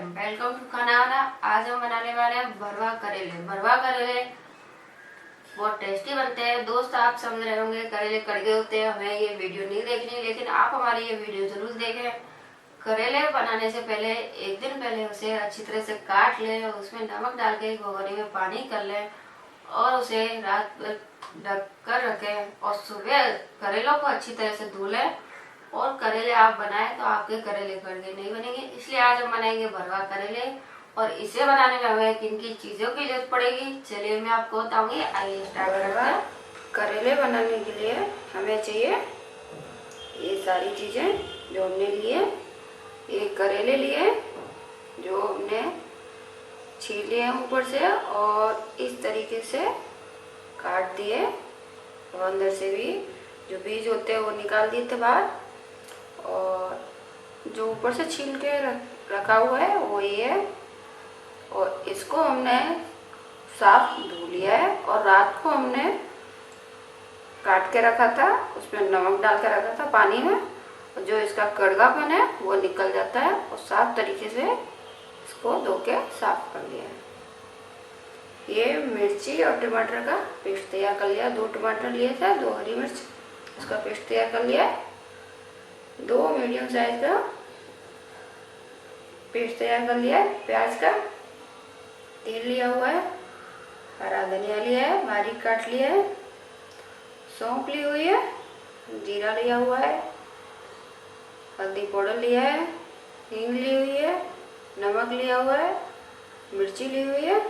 Welcome to खाना वाला। आज हम बनाने वाले हैं भरवा करेले। भरवा करेले बहुत टेस्टी बनते हैं। दोस्त आप समझ रहे होंगे करेले कड़वे होते हैं, हमें ये वीडियो नहीं देखनी, लेकिन आप हमारी ये वीडियो जरूर देखें। करेले बनाने से पहले एक दिन पहले उसे अच्छी तरह से काट लें, उसमें नमक डाल के भगोनी में पानी कर लें और उसे रात भर ढक कर रखें और सुबह करेलों को अच्छी तरह से धो लें। और करेले आप बनाएं तो आपके करेले कड़वे नहीं बनेंगे। इसलिए आज हम बनाएंगे भरवा करेले और इसे बनाने में हमें किन किन चीज़ों की जरूरत पड़ेगी चलिए मैं आपको बताऊंगी। आइए स्टार्ट करते हैं। करेले बनाने के लिए हमें चाहिए ये सारी चीज़ें जो हमने लिए। ये करेले लिए जो हमने छील लिए हैं ऊपर से और इस तरीके से काट दिए और अंदर से भी जो बीज होते हैं वो निकाल दिए थे बाहर। और जो ऊपर से छील के रखा हुआ है वो ये है। और इसको हमने साफ धो लिया है और रात को हमने काट के रखा था, उसमें नमक डाल के रखा था पानी में। और जो इसका कड़वापन है वो निकल जाता है और साफ तरीके से इसको धो के साफ कर लिया है। ये मिर्ची और टमाटर का पेस्ट तैयार कर लिया। 2 टमाटर लिए थे, 2 हरी मिर्च, उसका पेस्ट तैयार कर लिया है। 2 मीडियम साइज का पेस्ट तैयार कर लिया है। प्याज का तेल लिया हुआ है, हरा धनिया लिया है, बारीक काट लिया है, सौंफ ली हुई है, जीरा लिया हुआ है, हल्दी पाउडर लिया है, हींग ली हुई है, नमक लिया हुआ है, मिर्ची ली हुई है,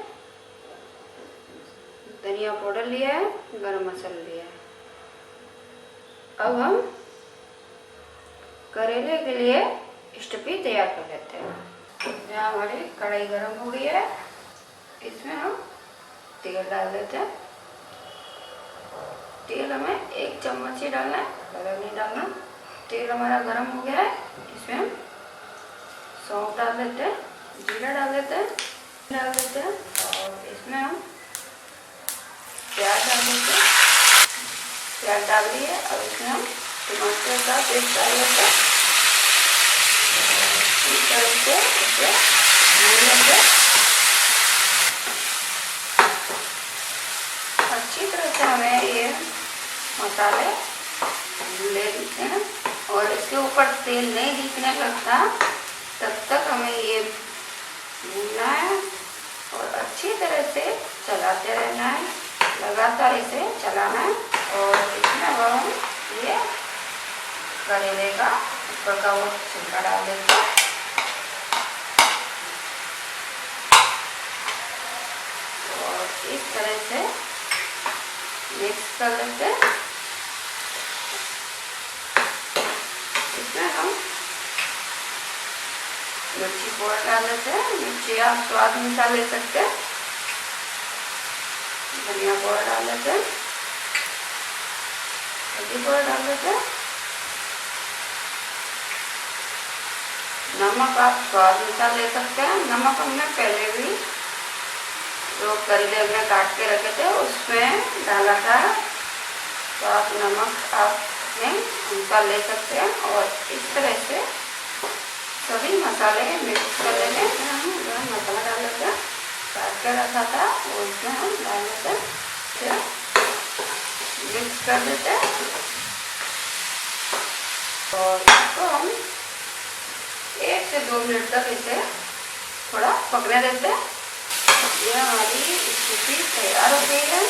धनिया पाउडर लिया है, गरम मसाला लिया है। अब हम करेले के लिए स्टफी तैयार कर लेते हैं। यहाँ हमारी कढ़ाई गर्म हो गई है, इसमें हम तेल डाल देते हैं। तेल हमें 1 चम्मच ही डालना है, ज़्यादा नहीं डालना। तेल हमारा गर्म हो गया है, इसमें हम सौंफ डाल देते हैं, जीरा डाल देते हैं और इसमें हम प्याज डाल देते हैं। प्याज डाल दिए और इसमें हम टमाटर का पेस्ट डाल देते हैं। इस तरह से इसे भून लेंगे। अच्छी तरह से हमें ये मसाले ले लेते हैं और इसके ऊपर तेल नहीं दिखने लगता तब तक हमें ये भूनना है और अच्छी तरह से चलाते रहना है, लगातार इसे चलाना है। और इसमें हम ये करेले का ऊपर का वो छिलका डाल देते हैं और इस तरह से मिक्स कर लेते हैं। इसमें हम मिर्ची पाउडर डाल देते हैं। मिर्ची आप स्वाद अनुसार ले सकते हैं। धनिया पाउडर डाल देते हैं, हल्दी पाउडर डाल देते हैं, नमक आप स्वाद अनुसार ले सकते हैं। नमक हमने पहले भी जो करेले हमने काट के रखे थे उसमें डाला था, तो आप नमक आपने अनुसार ले सकते हैं। और इस तरह से सभी मसाले मिक्स कर लेंगे। हम गरम मसाला डाल लेते हैं, काट के रखा था वो इसमें हम डाल देते हैं, मिक्स कर देते हैं और इसको हम 1 से 2 मिनट तक इसे थोड़ा पकने देते हैं। ये हमारी स्थिति तैयार हो गई है,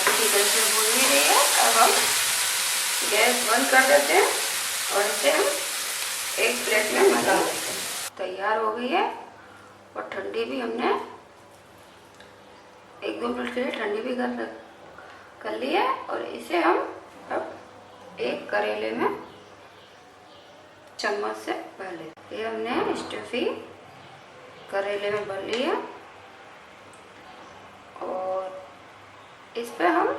अच्छी तरह से भून भी रही है। अब हम गैस बंद कर देते हैं और इसे हम एक प्लेट में निकाल देते हैं। तैयार हो गई है और ठंडी भी हमने 1-2 मिनट के लिए ठंडी भी कर ली है। और इसे हम अब एक करेले में चम्मच से भर लेते हैं। ये हमने स्टफी करेले में भर ली है और इस पे हम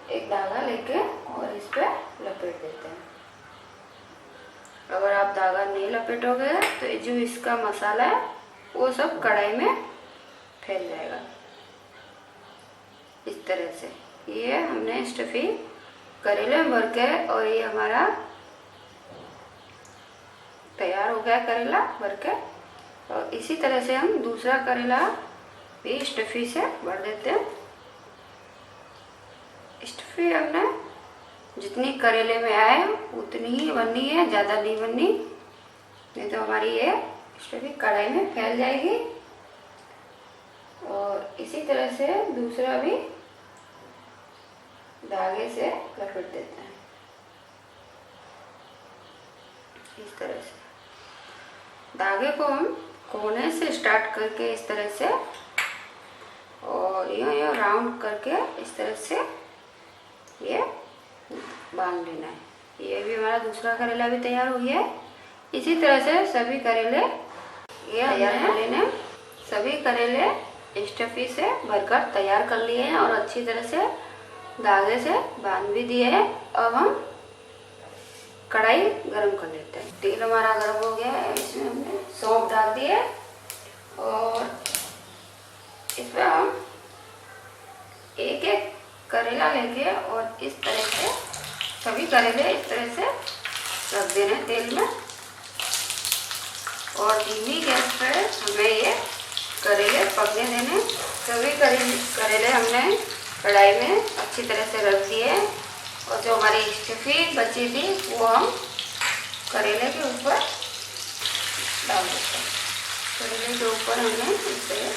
एक धागा लेके और इस पे लपेट देते हैं। अगर आप धागा नहीं लपेटोगे तो जो इसका मसाला है वो सब कढ़ाई में फैल जाएगा। इस तरह से ये हमने स्टफी करेले में भर के और ये हमारा तैयार हो गया करेला भर के। और इसी तरह से हम दूसरा करेला भी स्टफी से भर देते हैं। स्टफी हमने जितनी करेले में आए उतनी ही बननी है, ज़्यादा नहीं बननी, नहीं तो हमारी ये स्टफी कढ़ाई में फैल जाएगी। और इसी तरह से दूसरा भी धागे से लपेट देते हैं इस तरह से। धागे को हम कोने से स्टार्ट करके इस तरह से और यूँ राउंड करके इस तरह से ये बांध लेना है। ये भी हमारा दूसरा करेला भी तैयार हो गया है। इसी तरह से सभी करेले ये तैयार कर लेने। सभी करेले स्टफी से भरकर तैयार कर लिए हैं और अच्छी तरह से धागे से बांध भी दिए हैं। अब हम कढ़ाई गरम कर लेते हैं। तेल हमारा गरम हो गया है, इसमें हमने सौंफ डाल दिए और इसमें हम एक एक करेला लेके और इस तरह से सभी करेले इस तरह से रख देने तेल में। और धीमी गैस पर हमें ये करेले पकने देने। सभी करेले हमने कढ़ाई में अच्छी तरह से रख दिए और जो हमारी स्टफी बची थी वो हम करेले के ऊपर डाल देते हैं। करेले के ऊपर हमने इस तरह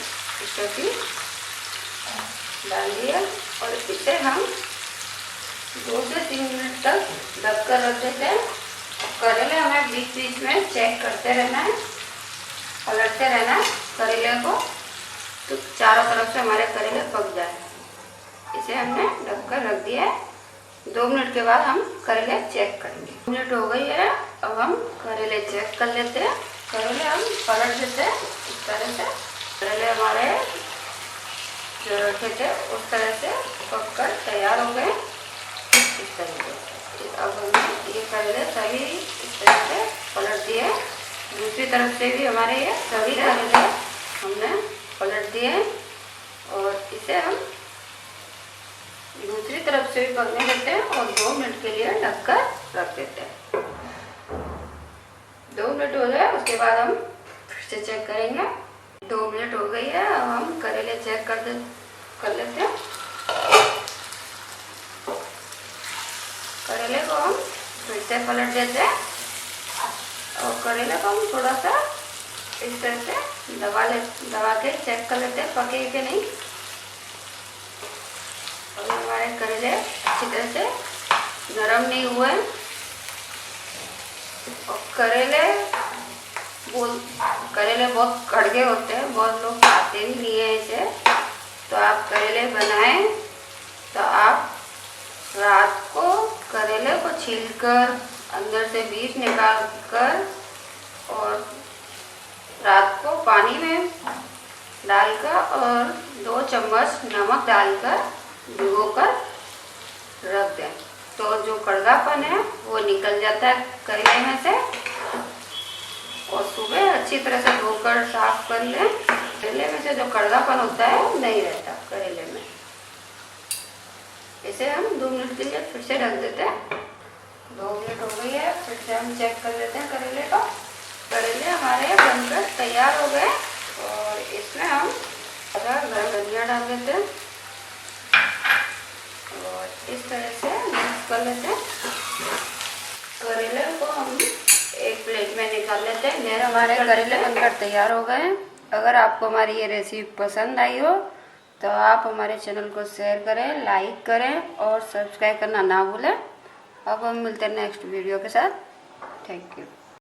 स्टफी डाल दिया और इसे हम 2 से 3 मिनट तक ढक कर रख देते हैं। करेले हमें बीच बीच में चेक करते रहना है, पलटते रहना है करेले को, तो चारों तरफ से हमारे करेले पक जाए। इसे हमने ढक कर रख दिया है। 2 मिनट के बाद हम करेले चेक करेंगे। 2 मिनट हो गई है, अब हम करेले चेक कर लेते हैं। करेले हम पलट देते हैं इस तरह से। करेले हमारे जो रखे थे उस तरह से पक कर तैयार हो गए इस तरीके से। अब हमने ये करेले सभी इस तरह से पलट दिए। दूसरी तरफ से भी हमारे ये सभी करेले हमने पलट दिए और इसे हम दूसरी तरफ से भी पकने देते हैं और 2 मिनट के लिए ढककर रख देते हैं। 2 मिनट हो जाए उसके बाद हम फिर से चेक करेंगे। 2 मिनट हो गई है, अब हम करेले चेक कर लेते हैं। करेले को हम फिर से पलट देते हैं और करेले को हम थोड़ा सा इस तरह से दबा के चेक कर लेते हैं पके कि नहीं। अभी हमारे करेले अच्छी तरह से नरम नहीं हुए और करेले बहुत कड़वे होते हैं, बहुत लोग खाते भी नहीं है इसे। तो आप करेले बनाएं तो आप रात को करेले को छीलकर अंदर से बीज निकाल कर और रात को पानी में डालकर और 2 चम्मच नमक डालकर भिगोकर रख दें तो जो कड़वापन है वो निकल जाता है करेले में से। और सुबह अच्छी तरह से धोकर साफ कर लें। करेले में से जो कड़वापन होता है वो नहीं रहता करेले में। इसे हम 2 मिनट के लिए फिर से ढक देते हैं। 2 मिनट हो गई है, फिर से हम चेक कर लेते हैं करेले को। करेले हमारे बनकर तैयार हो गए और इसमें हम गरम धनिया डाल देते हैं और इस तरह से मिक्स कर लेते हैं। करेले को हम एक प्लेट में निकाल लेते हैं। मेरे हमारे करेले बनकर तैयार हो गए हैं। अगर आपको हमारी ये रेसिपी पसंद आई हो तो आप हमारे चैनल को शेयर करें, लाइक करें और सब्सक्राइब करना ना भूलें। अब हम मिलते हैं नेक्स्ट वीडियो के साथ। Thank you.